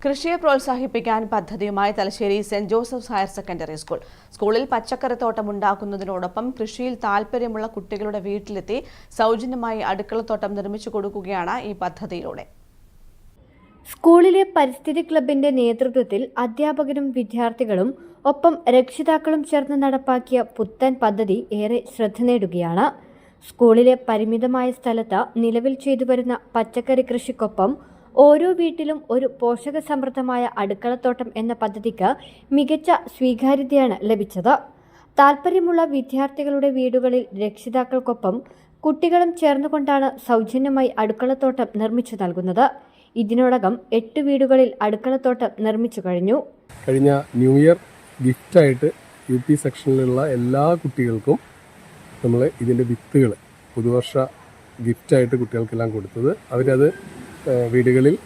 കൃഷിയെ പ്രോത്സാഹിപ്പിക്കാൻ പദ്ധതിയുമായി Thalassery saint Joseph's higher secondary school. സ്കൂളിൽ പച്ചക്കറിത്തോട്ടം ഉണ്ടാക്കുന്നതിനോടൊപ്പം കൃഷിയിൽ താൽപര്യമുള്ള കുട്ടികളുടെ വീട്ടിലെത്തി സൗജന്യമായി അടുക്കളത്തോട്ടം നിർമ്മിച്ചു കൊടുക്കുകയാണ് ഈ പദ്ധതിയിലൂടെ. സ്കൂളിലെ പരിസ്ഥിതി ക്ലബിന്റെ നേതൃത്വത്തിൽ അധ്യാപകരും വിദ്യാർത്ഥികളും ഒപ്പം രക്ഷിതാക്കളും ചേർന്ന് നടപ്പാക്കിയ പുത്തൻ പദ്ധതി ഏറെ ശ്രദ്ധ നേടുകയാണ്. സ്കൂളിലെ പരിമിതമായ സ്ഥലത്ത് നിലവിൽ ചെയ്തുവരുന്ന പച്ചക്കറി കൃഷിക്കൊപ്പം ഓരോ വീട്ടിലും ഒരു പോഷക സമൃദ്ധമായ അടുക്കളത്തോട്ടം എന്ന പദ്ധതിക്ക് മികച്ച സ്വീകാര്യതയാണ് ലഭിച്ചത്. താൽപ്പര്യമുള്ള വിദ്യാർത്ഥികളുടെ വീടുകളിൽ രക്ഷിതാക്കൾക്കൊപ്പം കുട്ടികളും ചേർന്നുകൊണ്ടാണ് സൗജന്യമായി അടുക്കളത്തോട്ടം നിർമ്മിച്ചു നൽകുന്നത്. ഇതിനോടകം 8 വീടുകളിൽ അടുക്കളത്തോട്ടം നിർമ്മിച്ചു കഴിഞ്ഞു. കഴിഞ്ഞ ന്യൂ ഇയർ ഗിഫ്റ്റായിട്ട് UP സെക്ഷനിലുള്ള എല്ലാ കുട്ടികൾക്കും നമ്മൾ ഇതിൻ്റെ വിത്തുകൾ പുതുവർഷ ഗിഫ്റ്റായിട്ട് കുട്ടികൾക്കെല്ലാം കൊടുത്തത്. അവരത് വീടുകളിൽ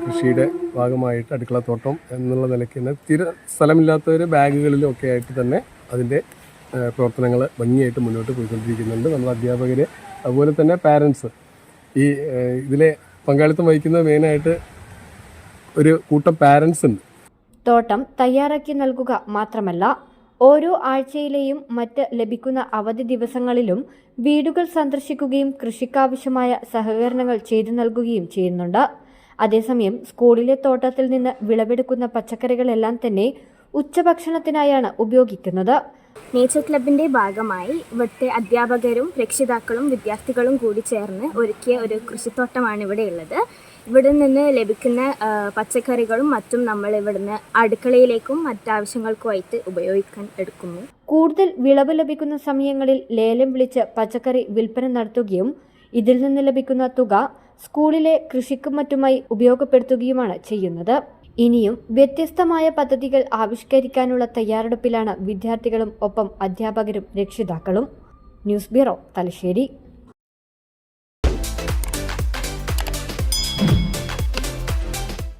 കൃഷിയുടെ ഭാഗമായിട്ട് അടുക്കളത്തോട്ടം എന്നുള്ള നിലയ്ക്ക് തന്നെ തീരെ സ്ഥലമില്ലാത്തവർ ബാഗുകളിലും ഒക്കെ ആയിട്ട് തന്നെ അതിൻ്റെ പ്രവർത്തനങ്ങൾ ഭംഗിയായിട്ട് മുന്നോട്ട് പോയിക്കൊണ്ടിരിക്കുന്നുണ്ട്. നമ്മൾ അധ്യാപകർ അതുപോലെ തന്നെ പാരൻസ് ഈ ഇതിലെ പങ്കാളിത്തം വഹിക്കുന്ന മെയിനായിട്ട് ഒരു കൂട്ടം പാരൻസ് ഉണ്ട്. തോട്ടം തയ്യാറാക്കി നൽകുക മാത്രമല്ല, ഓരോ ആഴ്ചയിലെയും മറ്റ് ലഭിക്കുന്ന അവധി ദിവസങ്ങളിലും വീടുകൾ സന്ദർശിക്കുകയും കൃഷിക്കാവശ്യമായ സഹകരണങ്ങൾ ചെയ്തു നൽകുകയും ചെയ്യുന്നുണ്ട്. അതേസമയം സ്കൂളിലെ തോട്ടത്തിൽ നിന്ന് വിളവെടുക്കുന്ന പച്ചക്കറികളെല്ലാം തന്നെ ഉച്ചഭക്ഷണത്തിനായാണ് ഉപയോഗിക്കുന്നത്. നേച്ചർ ക്ലബിൻ്റെ ഭാഗമായി ഇവിടുത്തെ അധ്യാപകരും രക്ഷിതാക്കളും വിദ്യാർത്ഥികളും കൂടി ചേർന്ന് ഒരുക്കിയ ഒരു കൃഷിത്തോട്ടമാണ് ഇവിടെ ഉള്ളത്. ഇവിടെ നിന്ന് ലഭിക്കുന്ന പച്ചക്കറികളും മറ്റും നമ്മൾ ഇവിടുന്ന് അടുക്കളയിലേക്കും മറ്റാവശ്യങ്ങൾക്കുമായിട്ട് ഉപയോഗിക്കാൻ എടുക്കുന്നു. കൂടുതൽ വിളവ് ലഭിക്കുന്ന സമയങ്ങളിൽ ലേലം വിളിച്ച് പച്ചക്കറി വിൽപ്പന നടത്തുകയും ഇതിൽ നിന്ന് ലഭിക്കുന്ന തുക സ്കൂളിലെ കൃഷിക്കും മറ്റുമായി ഉപയോഗപ്പെടുത്തുകയുമാണ് ചെയ്യുന്നത്. ഇനിയും വ്യത്യസ്തമായ പദ്ധതികൾ ആവിഷ്കരിക്കാനുള്ള തയ്യാറെടുപ്പിലാണ് വിദ്യാർത്ഥികളും ഒപ്പം അധ്യാപകരും രക്ഷിതാക്കളും. News bureau, Thalassery.